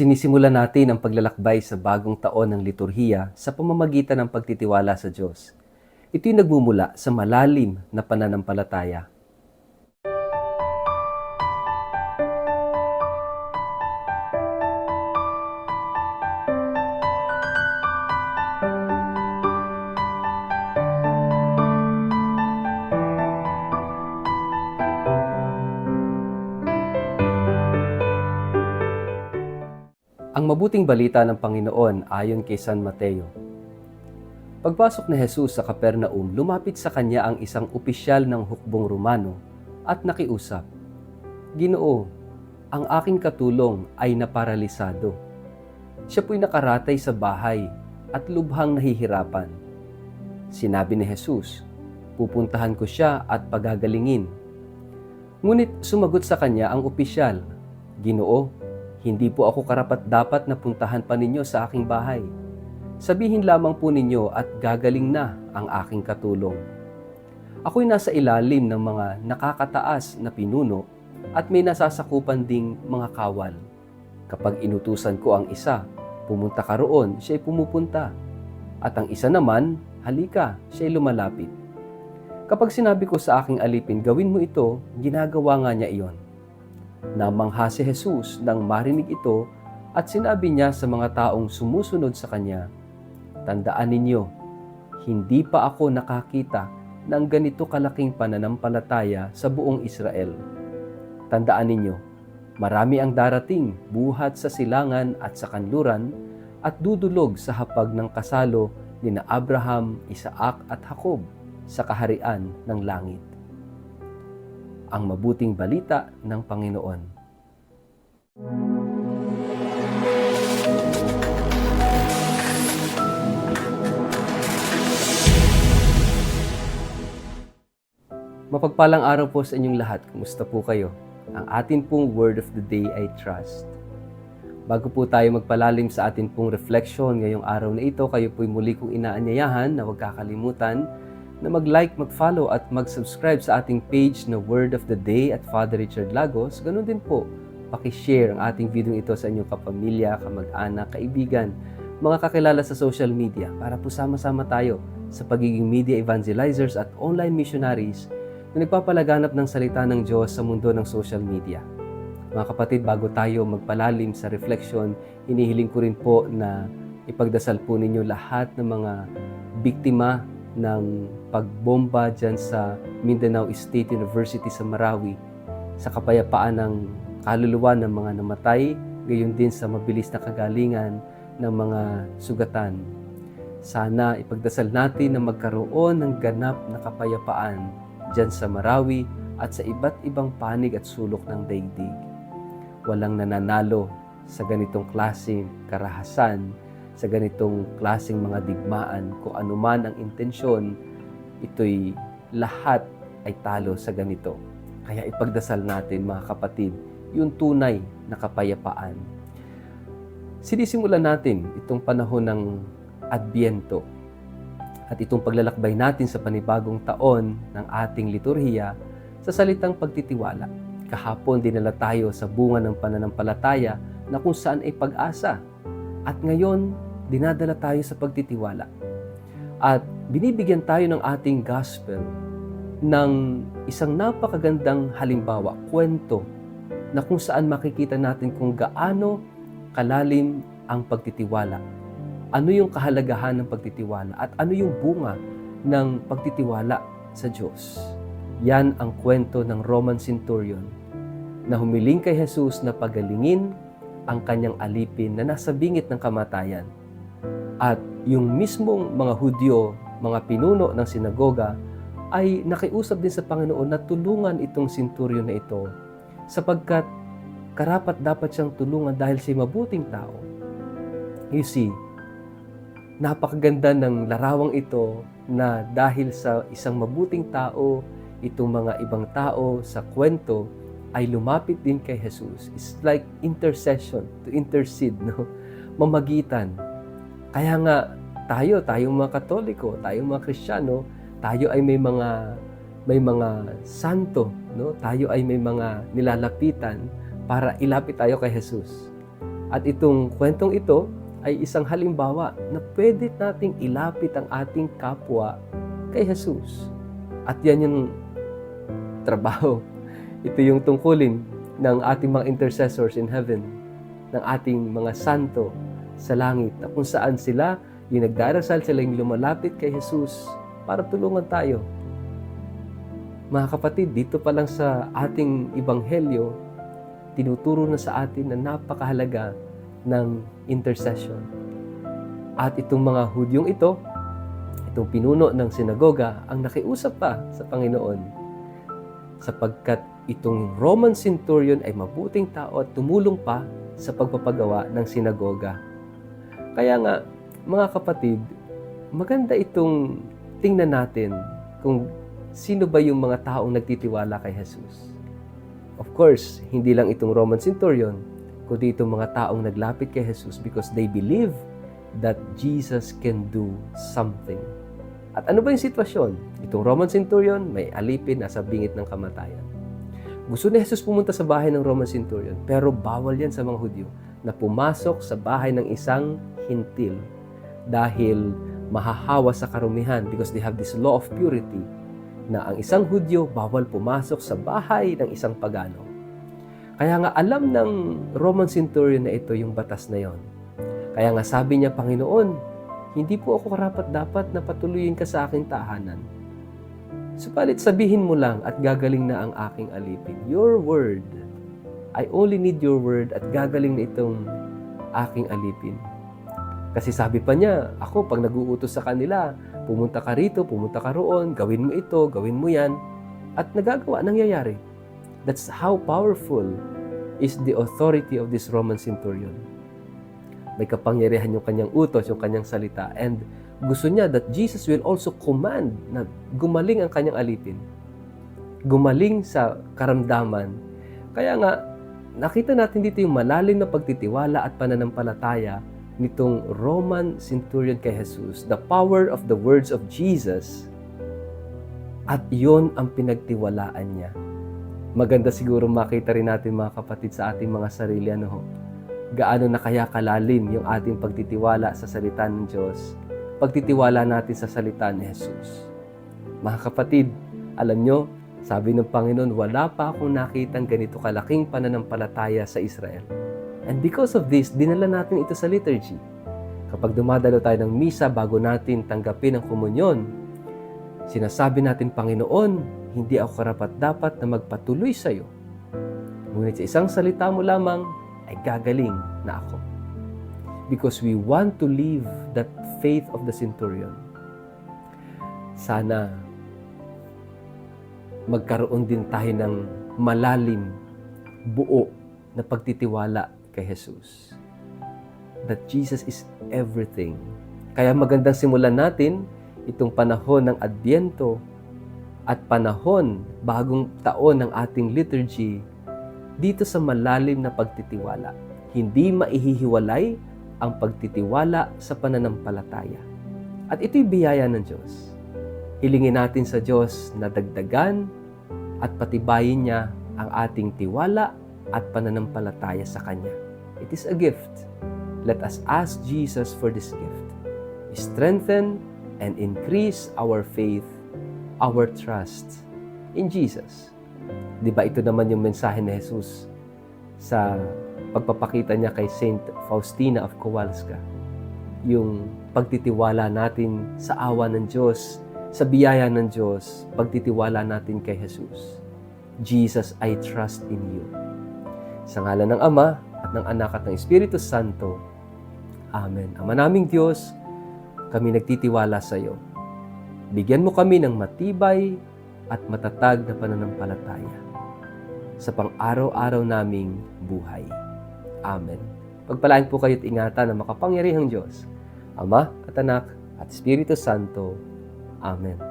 Sinisimulan natin ang paglalakbay sa bagong taon ng liturhiya sa pamamagitan ng pagtitiwala sa Diyos. Ito'y nagmumula sa malalim na pananampalataya. Ang mabuting balita ng Panginoon ayon kay San Mateo. Pagpasok ni Jesus sa Capernaum, lumapit sa kanya ang isang opisyal ng hukbong Romano at nakiusap, "Ginoo, ang aking katulong ay naparalisado. Siya po'y nakaratay sa bahay at lubhang nahihirapan." Sinabi ni Jesus, "Pupuntahan ko siya at pagagalingin." Ngunit sumagot sa kanya ang opisyal, "Ginoo, hindi po ako karapat-dapat na puntahan pa ninyo sa aking bahay. Sabihin lamang po ninyo at gagaling na ang aking katulong. Ako'y nasa ilalim ng mga nakakataas na pinuno at may nasasakupan ding mga kawal. Kapag inutusan ko ang isa, pumunta ka roon, siya'y pumupunta. At ang isa naman, halika, siya'y lumalapit. Kapag sinabi ko sa aking alipin, gawin mo ito, ginagawa nga niya iyon." Namangha si Jesus nang marinig ito at sinabi niya sa mga taong sumusunod sa kanya, "Tandaan ninyo, hindi pa ako nakakita ng ganito kalaking pananampalataya sa buong Israel. Tandaan ninyo, marami ang darating buhat sa silangan at sa kanluran at dudulog sa hapag ng kasalo ni na Abraham, Isaac at Jacob sa kaharian ng langit." Ang mabuting balita ng Panginoon. Mapagpalang araw po sa inyong lahat. Kumusta po kayo? Ang atin pong word of the day ay trust. Bago po tayo magpalalim sa atin pong reflection ngayong araw na ito, kayo po'y muli kong inaanyayahan na huwag kakalimutan na mag-like, mag-follow at mag-subscribe sa ating page na Word of the Day at Father Richard Lagos. Ganun din po, paki-share ang ating video ito sa inyong kapamilya, kamag-anak, kaibigan, mga kakilala sa social media para po sama-sama tayo sa pagiging media evangelizers at online missionaries na nagpapalaganap ng salita ng Diyos sa mundo ng social media. Mga kapatid, bago tayo magpalalim sa reflection, hinihiling ko rin po na ipagdasal po ninyo lahat ng mga biktima ng pagbomba dyan sa Mindanao State University sa Marawi, sa kapayapaan ng kaluluwa ng mga namatay, gayon din sa mabilis na kagalingan ng mga sugatan. Sana ipagdasal natin na magkaroon ng ganap na kapayapaan dyan sa Marawi at sa iba't ibang panig at sulok ng daigdig. Walang nananalo sa ganitong klaseng karahasan, sa ganitong klaseng mga digmaan, kung anuman ang intensyon, ito'y lahat ay talo sa ganito. Kaya ipagdasal natin, mga kapatid, yung tunay na kapayapaan. Sinisimulan natin itong panahon ng Adbyento at itong paglalakbay natin sa panibagong taon ng ating liturhiya sa salitang pagtitiwala. Kahapon dinala tayo sa bunga ng pananampalataya na kung saan ay pag-asa. At ngayon, dinadala tayo sa pagtitiwala. At binibigyan tayo ng ating gospel ng isang napakagandang halimbawa, kwento, na kung saan makikita natin kung gaano kalalim ang pagtitiwala. Ano yung kahalagahan ng pagtitiwala at ano yung bunga ng pagtitiwala sa Diyos. Yan ang kwento ng Roman centurion na humiling kay Jesus na pagalingin ang kanyang alipin na nasa bingit ng kamatayan. At yung mismong mga Hudyo, mga pinuno ng sinagoga, ay nakiusap din sa Panginoon na tulungan itong centurion na ito sapagkat karapat dapat siyang tulungan dahil siya mabuting tao. You see, napakaganda ng larawang ito na dahil sa isang mabuting tao, itong mga ibang tao sa kwento ay lumapit din kay Jesus. It's like intercession, to intercede, no? Mamagitan. Kaya nga, tayong mga Katoliko, tayong mga Kristiyano, tayo ay may mga santo, no? Tayo ay may mga nilalapitan para ilapit tayo kay Jesus. At itong kwentong ito ay isang halimbawa na pwede nating ilapit ang ating kapwa kay Jesus. At yan yung trabaho. Ito yung tungkulin ng ating mga intercessors in heaven, ng ating mga santo sa langit, na kung saan sila yung nagdarasal, sila yung lumalapit kay Jesus para tulungan tayo. Mga kapatid, dito pa lang sa ating ebanghelyo, tinuturo na sa atin na napakahalaga ng intercession. At itong mga Hudyong ito, itong pinuno ng sinagoga, ang nakiusap pa sa Panginoon, sapagkat itong Roman centurion ay mabuting tao at tumulong pa sa pagpapagawa ng sinagoga. Kaya nga, mga kapatid, maganda itong tingnan natin kung sino ba yung mga taong nagtitiwala kay Jesus. Of course, hindi lang itong Roman centurion, kundi itong mga taong naglapit kay Jesus because they believe that Jesus can do something. At ano ba yung sitwasyon? Itong Roman centurion, may alipin, nasa bingit ng kamatayan. Gusto ni Jesus pumunta sa bahay ng Roman centurion, pero bawal yan sa mga Hudyo na pumasok sa bahay ng isang hintil dahil mahahawa sa karumihan because they have this law of purity na ang isang Hudyo bawal pumasok sa bahay ng isang pagano. Kaya nga alam ng Roman centurion na ito yung batas na yon. Kaya nga sabi niya, Panginoon, hindi po ako karapat-dapat na patuloyin ka sa aking tahanan. Subalit sabihin mo lang at gagaling na ang aking alipin. Your word. I only need your word at gagaling na itong aking alipin. Kasi sabi pa niya, ako pag nag-uutos sa kanila, pumunta ka rito, pumunta ka roon, gawin mo ito, gawin mo yan. At nagagawa, nangyayari. That's how powerful is the authority of this Roman centurion. May kapangyarihan yung kanyang utos, yung kanyang salita. And gusto niya that Jesus will also command na gumaling ang kanyang alipin. Gumaling sa karamdaman. Kaya nga, nakita natin dito yung malalim na pagtitiwala at pananampalataya nitong Roman centurion kay Jesus, the power of the words of Jesus, at yon ang pinagtiwalaan niya. Maganda siguro makita rin natin, mga kapatid, sa ating mga sarili, gaano na kaya kalalim yung ating pagtitiwala sa salita ng Diyos, pagtitiwala natin sa salita ni Jesus. Mga kapatid, alam nyo, sabi ng Panginoon, wala pa akong nakitang ganito kalaking pananampalataya sa Israel. And because of this, dinala natin ito sa liturgy. Kapag dumadalo tayo ng misa bago natin tanggapin ang komunyon, sinasabi natin, Panginoon, hindi ako karapat-dapat na magpatuloy sa iyo. Ngunit sa isang salita mo lamang, ay gagaling na ako. Because we want to live that faith of the centurion. Sana magkaroon din tayo ng malalim, buo na pagtitiwala kay Jesus. That Jesus is everything. Kaya magandang simulan natin itong panahon ng Adbyento at panahon, bagong taon ng ating liturgy, dito sa malalim na pagtitiwala. Hindi maihihiwalay ang pagtitiwala sa pananampalataya. At ito'y biyaya ng Diyos. Hilingin natin sa Diyos na dagdagan at patibayin niya ang ating tiwala at pananampalataya sa Kanya. It is a gift. Let us ask Jesus for this gift. Strengthen and increase our faith, our trust in Jesus. Di ba ito naman yung mensahe ni Jesus sa pagpapakita niya kay Saint Faustina of Kowalska? Yung pagtitiwala natin sa awa ng Diyos, sa biyaya ng Diyos, pagtitiwala natin kay Jesus. Jesus, I trust in you. Sa ngalan ng Ama, at ng Anak at ng Espiritu Santo. Amen. Ama naming Diyos, kami nagtitiwala sa iyo. Bigyan mo kami ng matibay at matatag na pananampalataya sa pang-araw-araw naming buhay. Amen. Pagpalain po kayo't ingatan ng makapangyarihang Diyos, Ama at Anak at Espiritu Santo. Amen.